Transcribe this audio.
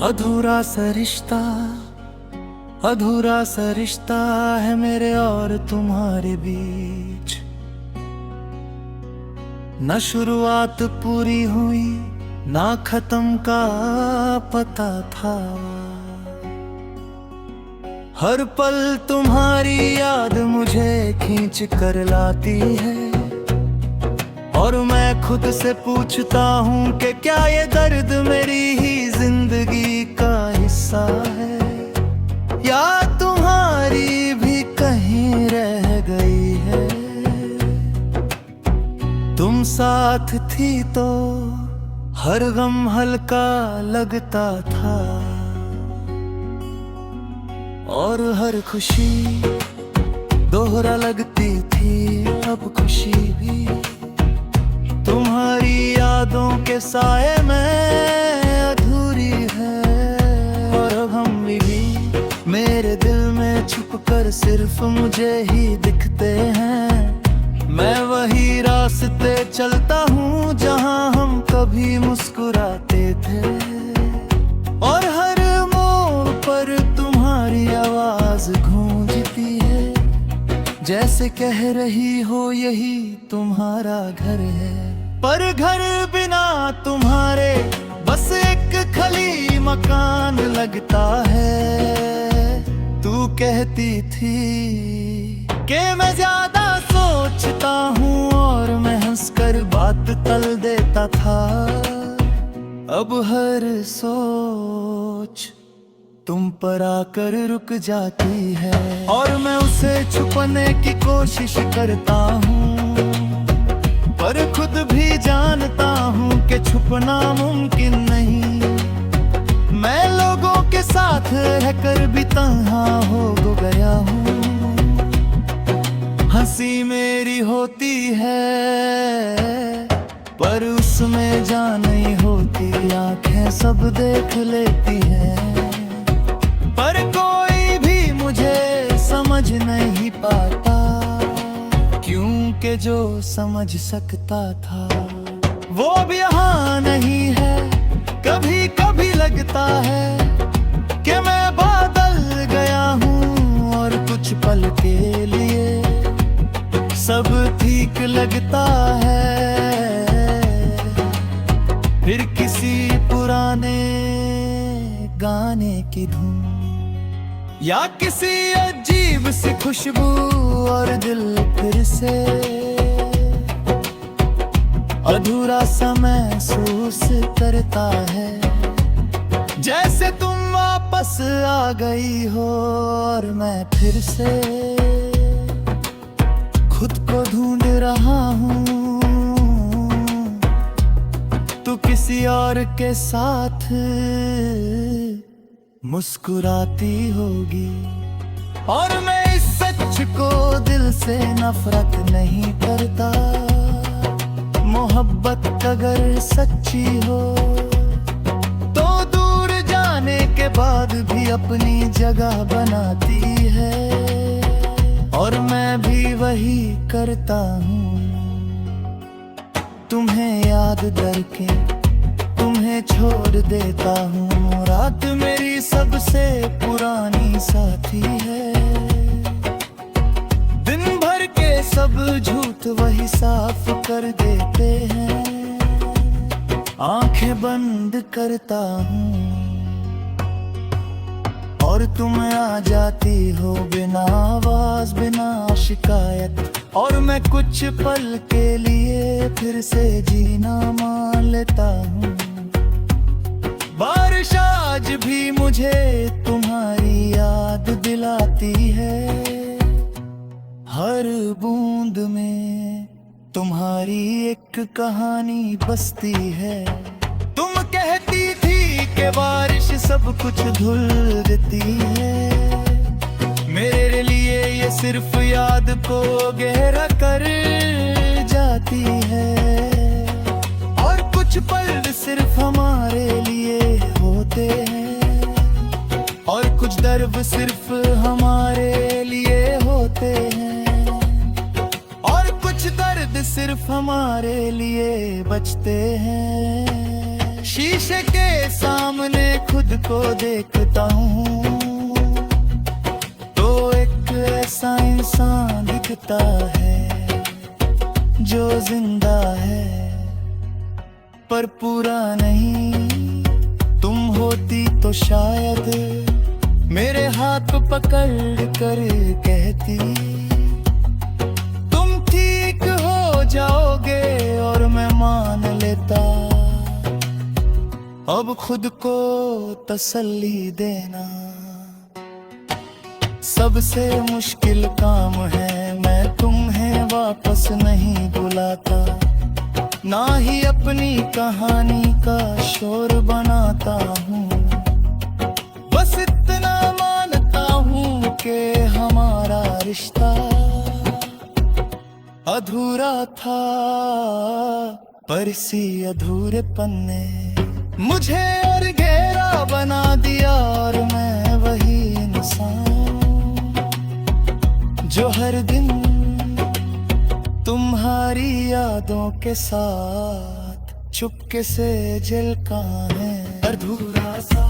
अधूरा सा रिश्ता, अधूरा सा रिश्ता है मेरे और तुम्हारे बीच। न शुरुआत पूरी हुई, ना खत्म का पता था। हर पल तुम्हारी याद मुझे खींच कर लाती है, और मैं खुद से पूछता हूँ कि क्या ये दर्द मेरी ही जिंदगी का हिस्सा है, या तुम्हारी भी कहीं रह गई है। तुम साथ थी तो हर गम हल्का लगता था, और हर खुशी दोहरा लगती थी। अब खुशी भी तुम्हारी यादों के साए में अधूरी है, और अब हम भी मेरे दिल में छुपकर सिर्फ मुझे ही दिखते हैं। मैं वही रास्ते चलता हूँ जहाँ हम कभी मुस्कुराते थे, और हर मोड़ पर तुम्हारी आवाज गूंजती है, जैसे कह रही हो यही तुम्हारा घर है। पर घर बिना तुम्हारे बस एक खली मकान लगता है। तू कहती थी कि मैं ज्यादा सोचता हूँ, और मैं हंसकर बात तल देता था। अब हर सोच तुम पर आकर रुक जाती है, और मैं उसे छुपाने की कोशिश करता हूँ, पर खुद भी जानता हूँ कि छुपना मुमकिन नहीं। मैं लोगों के साथ रहकर भी तन्हा हो गया हूँ। हंसी मेरी होती है पर उसमें जान नहीं होती, आंखें सब देख लेती हैं, पर कोई भी मुझे समझ नहीं पाता, क्योंकि जो समझ सकता था वो भी यहाँ नहीं है। कभी कभी लगता है कि मैं बादल गया हूँ, और कुछ पल के लिए सब ठीक लगता है। फिर किसी पुराने गाने की धुन, या किसी अजीब सी खुशबू, और दिल फिर से अधूरा सा महसूस करता है, जैसे तुम वापस आ गई हो, और मैं फिर से खुद को ढूंढ रहा हूँ। तू किसी और के साथ मुस्कुराती होगी, और मैं इस सच को दिल से नफरत नहीं करता। मोहब्बत अगर सच्ची हो तो दूर जाने के बाद भी अपनी जगह बनाती है, और मैं भी वही करता हूँ। तुम्हें याद करके तुम्हें छोड़ देता हूँ। रात मेरी सबसे पुरानी साथी है, दिन भर के सब झूठ वही साफ कर देते हैं। आंखें बंद करता हूँ और तुम आ जाती हो बिना आवाज बिना शिकायत, और मैं कुछ पल के लिए फिर से जीना मान लेता हूँ। बारिश आज भी मुझे तुम्हारी याद दिलाती है, हर बूंद में तुम्हारी एक कहानी बसती है। तुम कहती थी कि बारिश सब कुछ धुल देती है, मेरे लिए ये सिर्फ याद को गहरा कर जाती है, और कुछ पल सिर्फ हमारे लिए होते हैं, और कुछ दर्द सिर्फ हमारे लिए होते हैं, और कुछ दर्द सिर्फ हमारे लिए बचते हैं। शीशे के सामने खुद को देखता हूँ तो एक ऐसा इंसान दिखता है जो जिंदा है पर पूरा नहीं। तुम होती तो शायद मेरे हाथ पकड़ कर कहती तुम ठीक हो जाओगे और मैं मान लेता। अब खुद को तसल्ली देना सबसे मुश्किल काम है। मैं तुम्हें वापस नहीं बुलाता, ना ही अपनी कहानी का शोर बनाता हूँ। बस इतना मानता हूँ कि हमारा रिश्ता अधूरा था, पर इसी अधूरेपन ने मुझे और गहरा बना दिया। और मैं वही इंसान जो हर दिन तुम्हारी यादों के साथ चुपके से जलता है। अधूरा सा